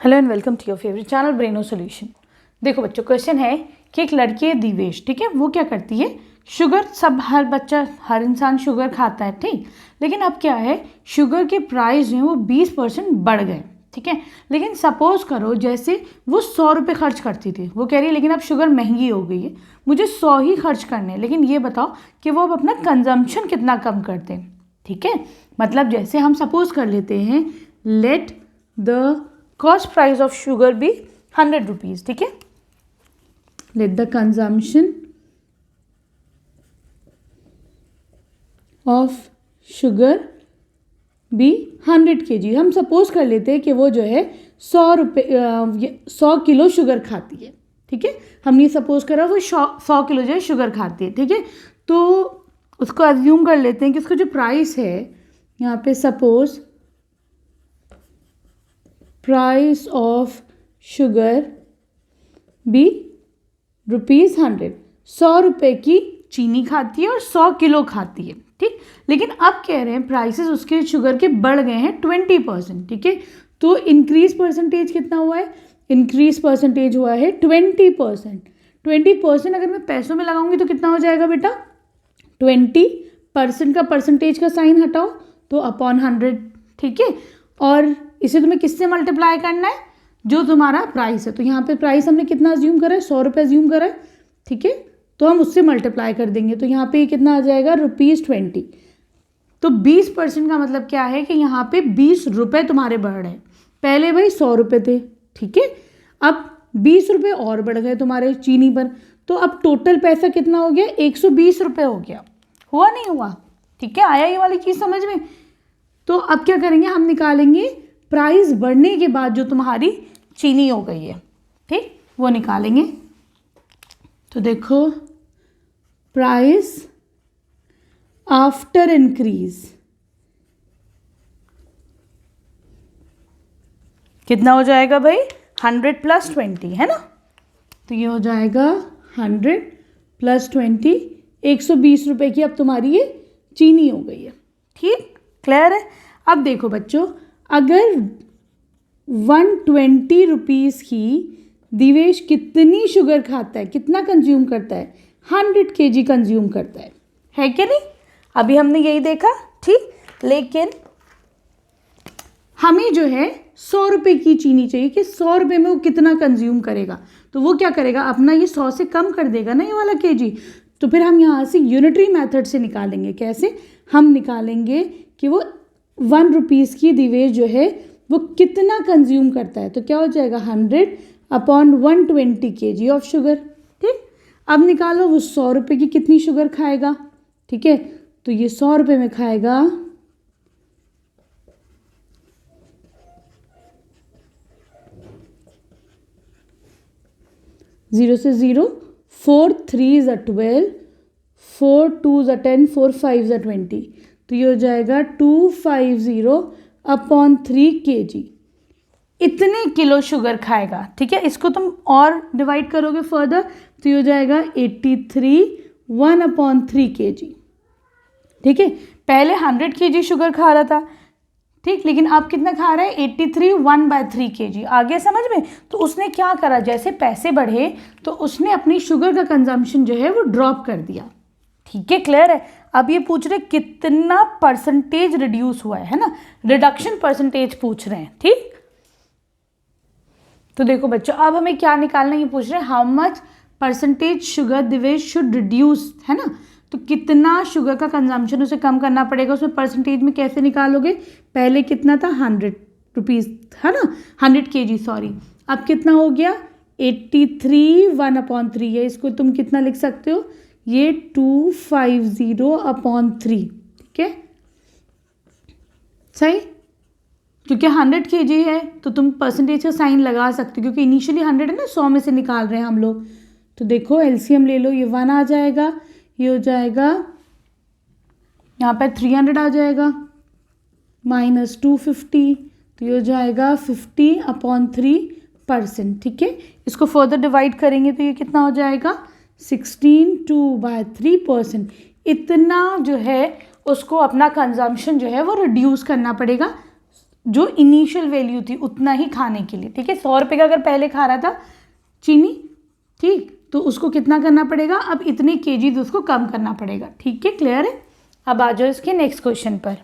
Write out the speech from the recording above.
Hello and welcome to your favourite channel Braino solution. देखो बच्चों, question है कि एक लड़की है दिवेश, ठीक है, वो क्या करती है, शुगर, सब हर बच्चा हर इंसान शुगर खाता है, ठीक, लेकिन अब क्या है, शुगर के प्राइस जो है वो 20% बढ़ गए, ठीक है। लेकिन सपोज करो जैसे वो 100 रुपये खर्च करती थी, वो कह रही है लेकिन अब शुगर महंगी हो गई है, मुझे 100 ही खर्च करने हैं, लेकिन ये बताओ कि वो अब अपना कंजम्पशन कितना कम करते हैं, ठीक है। मतलब जैसे हम सपोज कर लेते हैं, let the cost price of sugar be 100 rupees, ठीक है। let the consumption of sugar be 100 kg। हम सपोज कर लेते हैं कि वो जो है 100 किलो शुगर खाती है, ठीक है। हमने सपोज करा वो 100 किलो जो है शुगर खाती है, ठीक है। तो उसको अज्यूम कर लेते हैं कि उसका जो प्राइस है यहाँ पे, suppose price of sugar be ₹100। 100 रुपये की चीनी खाती है और 100 किलो खाती है, ठीक। लेकिन अब कह रहे हैं प्राइसेस उसके शुगर के बढ़ गए हैं 20%, ठीक है। तो इंक्रीज परसेंटेज कितना हुआ है, इंक्रीज परसेंटेज हुआ है 20%। 20% अगर मैं पैसों में लगाऊंगी तो कितना हो जाएगा बेटा, 20% का परसेंटेज का साइन हटाओ तो अपॉन 100, ठीक है। और इसे तुम्हें किससे मल्टीप्लाई करना है, जो तुम्हारा प्राइस है। तो यहाँ पे प्राइस हमने कितना अज्यूम करा है, 100 रुपये अज्यूम करा है, ठीक है। तो हम उससे मल्टीप्लाई कर देंगे, तो यहाँ पे कितना आ जाएगा, ₹20। तो 20% का मतलब क्या है कि यहाँ पे 20 रुपये तुम्हारे बढ़ रहे हैं। पहले भाई 100 रुपये थे, ठीक है, अब 20 रुपये और बढ़ गए तुम्हारे चीनी पर, तो अब टोटल पैसा कितना हो गया, 120 रुपये हो गया। हुआ नहीं हुआ, ठीक है, आया ये वाली चीज़ समझ में। तो अब क्या करेंगे, हम निकालेंगे प्राइस बढ़ने के बाद जो तुम्हारी चीनी हो गई है, ठीक, वो निकालेंगे। तो देखो, प्राइस आफ्टर इंक्रीज कितना हो जाएगा भाई, 100 + 20 है ना। तो ये हो जाएगा 100 + 20, 120 रुपये की अब तुम्हारी ये चीनी हो गई है, ठीक, क्लियर है। अब देखो बच्चों, अगर 120 रुपीज़ की दिवेश कितनी शुगर खाता है, कितना कंज्यूम करता है, 100 kg कंज्यूम करता है कि नहीं। अभी हमने यही देखा, ठीक। लेकिन हमें जो है 100 रुपये की चीनी चाहिए कि 100 रुपये में वो कितना कंज्यूम करेगा। तो वो क्या करेगा, अपना ये 100 से कम कर देगा ना ये वाला kg। तो फिर हम यहाँ से यूनिटरी मेथड से निकालेंगे। कैसे, हम निकालेंगे कि वो 1 रुपीज़ की दिवेश जो है वो कितना कंज्यूम करता है। तो क्या हो जाएगा, 100/120 kg ऑफ शुगर, ठीक। अब निकालो वो 100 रुपये की कितनी शुगर खाएगा, ठीक है। तो ये 100 रुपये में खाएगा 0 से 0, 4 3s are 12, 4 2s are 10, 4 5s are 20। तो ये हो जाएगा 250/3 kg, इतने किलो शुगर खाएगा, ठीक है। इसको तुम और डिवाइड करोगे फर्दर तो ये हो जाएगा 83 1/3 kg, ठीक है। पहले 100 kg शुगर खा रहा था, ठीक, लेकिन अब कितना खा रहा है, 83 1/3 kg। आगे समझ में। तो उसने क्या करा, जैसे पैसे बढ़े तो उसने अपनी शुगर का कंजम्पशन जो है वो ड्रॉप कर दिया, ठीक है, क्लियर है। अब ये पूछ रहे कितना परसेंटेज रिड्यूस हुआ है ना, रिडक्शन परसेंटेज पूछ रहे हैं, ठीक। तो देखो बच्चों, अब हमें क्या निकालना है, ये पूछ रहे हैं how much percentage sugar Divesh should reduce, है ना। तो कितना शुगर का कंजम्पशन उसे कम करना पड़ेगा, उसमें परसेंटेज में कैसे निकालोगे, पहले कितना था, 100 रुपीज़ है ना, 100 kg सॉरी, अब कितना हो गया 83 1/3 है। इसको तुम कितना लिख सकते हो, ये 250/3, ठीक है, सही। क्योंकि 100 kg है तो तुम परसेंटेज का साइन लगा सकते हो, क्योंकि इनिशियली 100 है ना, 100 में से निकाल रहे हैं हम लोग। तो देखो एलसीएम ले लो, ये 1 आ जाएगा, ये हो जाएगा यहाँ पर 300 आ जाएगा, -250, तो ये हो जाएगा 50/3%, ठीक है। इसको फर्दर डिवाइड करेंगे तो ये कितना हो जाएगा, 16/3%। इतना जो है उसको अपना कंजम्पशन जो है वो रिड्यूस करना पड़ेगा जो इनिशियल वैल्यू थी उतना ही खाने के लिए, ठीक है। 100 रुपये का अगर पहले खा रहा था चीनी, ठीक, तो उसको कितना करना पड़ेगा, अब इतने केजीज उसको कम करना पड़ेगा, ठीक है, क्लियर है। अब आ जाओ इसके नेक्स्ट क्वेश्चन पर।